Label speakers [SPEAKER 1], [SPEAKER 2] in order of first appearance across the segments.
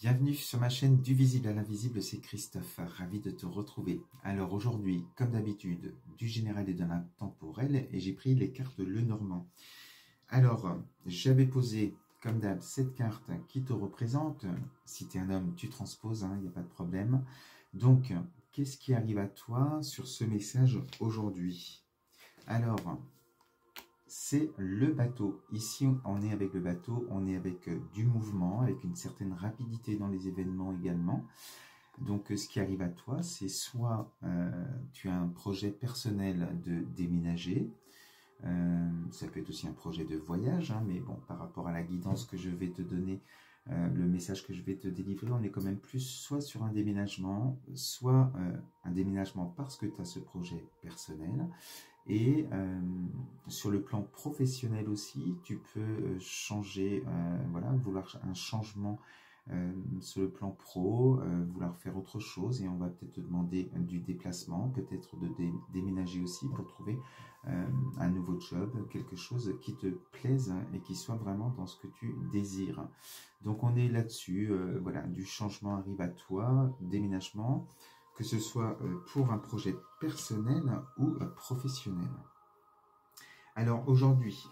[SPEAKER 1] Bienvenue sur ma chaîne Du Visible à l'Invisible, c'est Christophe, ravi de te retrouver. Alors aujourd'hui, comme d'habitude, du général et de l'intemporel, et j'ai pris les cartes Lenormand. Alors, j'avais posé, comme d'hab, cette carte qui te représente. Si tu es un homme, tu transposes, il n'y a pas de problème. Donc, qu'est-ce qui arrive à toi sur ce message aujourd'hui? Alors, c'est le bateau. Ici, on est avec le bateau, on est avec du mouvement, avec une certaine rapidité dans les événements également. Donc, ce qui arrive à toi, c'est soit tu as un projet personnel de déménager, ça peut être aussi un projet de voyage, mais bon, par rapport à la guidance que je vais te donner, le message que je vais te délivrer, on est quand même plus soit sur un déménagement, soit un déménagement parce que tu as ce projet personnel. Et sur le plan professionnel aussi, tu peux changer, voilà, vouloir un changement sur le plan pro, vouloir faire autre chose, et on va peut-être te demander du déplacement, peut-être de déménager aussi pour trouver un nouveau job, quelque chose qui te plaise et qui soit vraiment dans ce que tu désires. Donc on est là-dessus, voilà, du changement arrive à toi, déménagement, que ce soit pour un projet personnel ou professionnel. Alors aujourd'hui,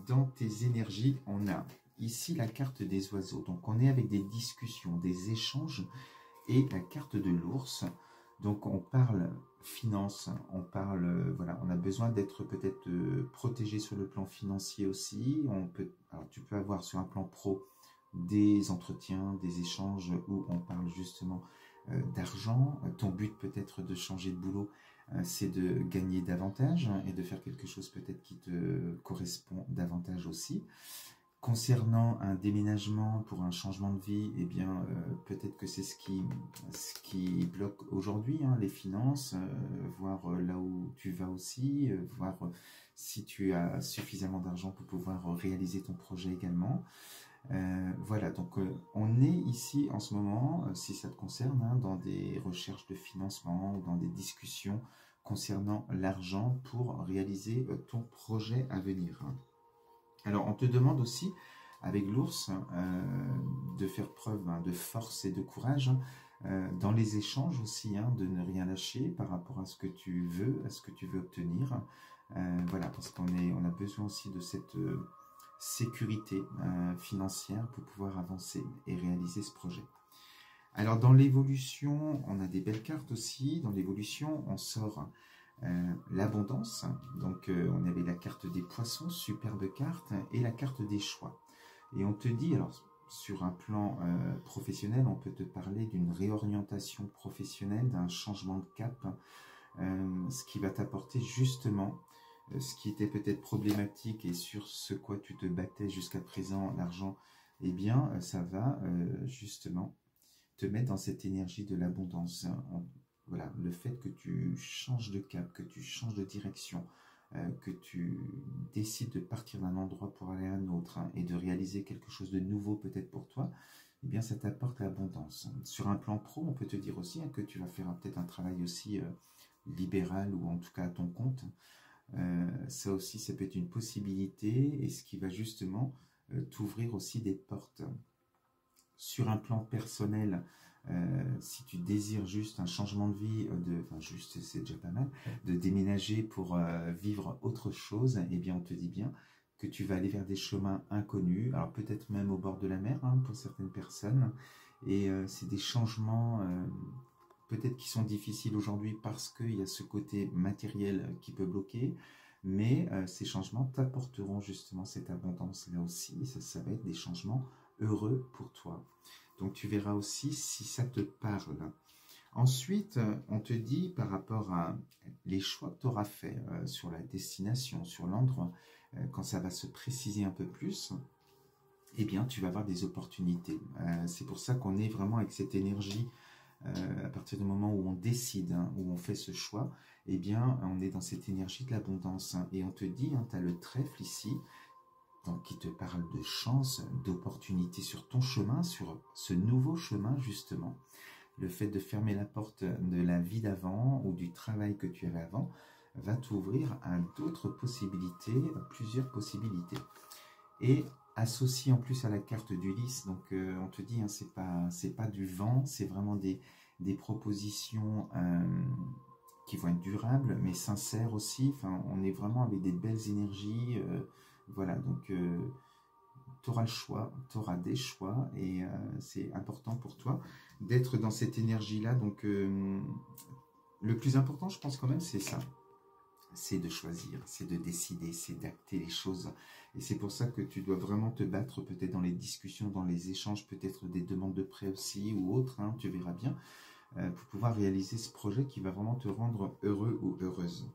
[SPEAKER 1] dans tes énergies, on a ici la carte des oiseaux. Donc on est avec des discussions, des échanges, et la carte de l'ours. Donc on parle finance, on parle, voilà, on a besoin d'être peut-être protégé sur le plan financier aussi. Alors tu peux avoir sur un plan pro des entretiens, des échanges où on parle justement d'argent. Ton but peut-être de changer de boulot, c'est de gagner davantage et de faire quelque chose peut-être qui te correspond davantage aussi. Concernant un déménagement pour un changement de vie, eh bien peut-être que c'est ce qui bloque aujourd'hui, les finances, voir là où tu vas aussi, voir si tu as suffisamment d'argent pour pouvoir réaliser ton projet également. Voilà, donc on est ici en ce moment, si ça te concerne, dans des recherches de financement ou dans des discussions concernant l'argent pour réaliser ton projet à venir. Alors on te demande aussi, avec l'ours, de faire preuve de force et de courage dans les échanges aussi, de ne rien lâcher par rapport à ce que tu veux, à ce que tu veux obtenir. Voilà, parce qu'on a besoin aussi de cette sécurité financière pour pouvoir avancer et réaliser ce projet. Alors dans l'évolution, on a des belles cartes aussi. Dans l'évolution, on sort l'abondance. Donc on avait la carte des poissons, superbe carte, et la carte des choix. Et on te dit, alors sur un plan professionnel, on peut te parler d'une réorientation professionnelle, d'un changement de cap, ce qui va t'apporter justement ce qui était peut-être problématique et sur ce quoi tu te battais jusqu'à présent, l'argent, eh bien ça va justement te mettre dans cette énergie de l'abondance. Voilà, le fait que tu changes de cap, que tu changes de direction, que tu décides de partir d'un endroit pour aller à un autre, et de réaliser quelque chose de nouveau peut-être pour toi, eh bien ça t'apporte l'abondance. Sur un plan pro, on peut te dire aussi que tu vas faire peut-être un travail aussi libéral, ou en tout cas à ton compte. Ça aussi, ça peut être une possibilité, et ce qui va justement t'ouvrir aussi des portes. Sur un plan personnel, si tu désires juste un changement de vie, juste, c'est déjà pas mal, de déménager pour vivre autre chose, eh bien on te dit bien que tu vas aller vers des chemins inconnus, alors peut-être même au bord de la mer pour certaines personnes, et c'est des changements peut-être qui sont difficiles aujourd'hui parce qu'il y a ce côté matériel qui peut bloquer, mais ces changements t'apporteront justement cette abondance là aussi, et ça va être des changements heureux pour toi. Donc tu verras aussi si ça te parle. Ensuite, on te dit par rapport à les choix que tu auras faits sur la destination, sur l'endroit, quand ça va se préciser un peu plus, eh bien tu vas avoir des opportunités. C'est pour ça qu'on est vraiment avec cette énergie. À partir du moment où on décide, où on fait ce choix, eh bien on est dans cette énergie de l'abondance. Et on te dit, tu as le trèfle ici, donc qui te parle de chance, d'opportunité sur ton chemin, sur ce nouveau chemin justement. Le fait de fermer la porte de la vie d'avant ou du travail que tu avais avant va t'ouvrir à d'autres possibilités, plusieurs possibilités. Et associé en plus à la carte d'Ulysse. Donc on te dit, hein, c'est pas du vent, c'est vraiment des propositions qui vont être durables, mais sincères aussi. Enfin, on est vraiment avec des belles énergies. Voilà, donc tu auras le choix, tu auras des choix, et c'est important pour toi d'être dans cette énergie-là. Donc le plus important, je pense quand même, c'est ça. C'est de choisir, c'est de décider, c'est d'acter les choses. Et c'est pour ça que tu dois vraiment te battre peut-être dans les discussions, dans les échanges, peut-être des demandes de prêt aussi ou autres, hein, tu verras bien, pour pouvoir réaliser ce projet qui va vraiment te rendre heureux ou heureuse.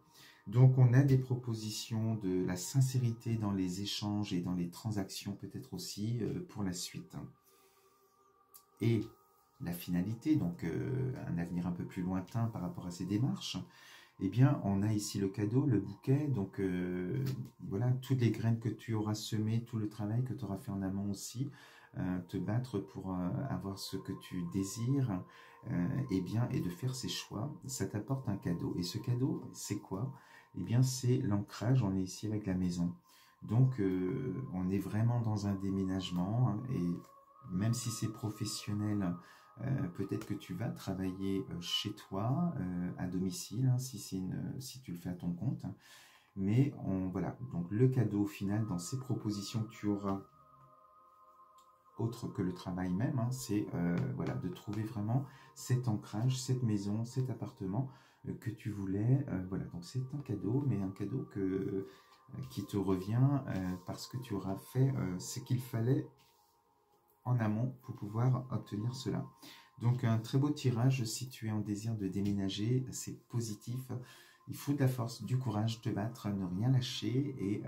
[SPEAKER 1] Donc on a des propositions de la sincérité dans les échanges et dans les transactions peut-être aussi pour la suite. Et la finalité, donc un avenir un peu plus lointain par rapport à ces démarches, eh bien, on a ici le cadeau, le bouquet, donc voilà, toutes les graines que tu auras semées, tout le travail que tu auras fait en amont aussi, te battre pour avoir ce que tu désires, eh bien, et de faire ces choix, ça t'apporte un cadeau. Et ce cadeau, c'est quoi? Eh bien, c'est l'ancrage, on est ici avec la maison. Donc, on est vraiment dans un déménagement, hein, et même si c'est professionnel, peut-être que tu vas travailler chez toi, à domicile, hein, si tu le fais à ton compte. Mais voilà, donc le cadeau final dans ces propositions que tu auras, autre que le travail même, hein, c'est voilà, de trouver vraiment cet ancrage, cette maison, cet appartement que tu voulais. Voilà, donc c'est un cadeau, mais un cadeau qui te revient parce que tu auras fait ce qu'il fallait en amont pour pouvoir obtenir cela. Donc un très beau tirage si tu es en désir de déménager, c'est positif. Il faut de la force, du courage, te battre, ne rien lâcher, et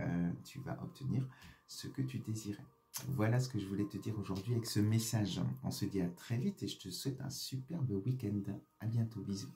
[SPEAKER 1] tu vas obtenir ce que tu désirais. Voilà ce que je voulais te dire aujourd'hui avec ce message. On se dit à très vite et je te souhaite un superbe week-end. À bientôt, bisous.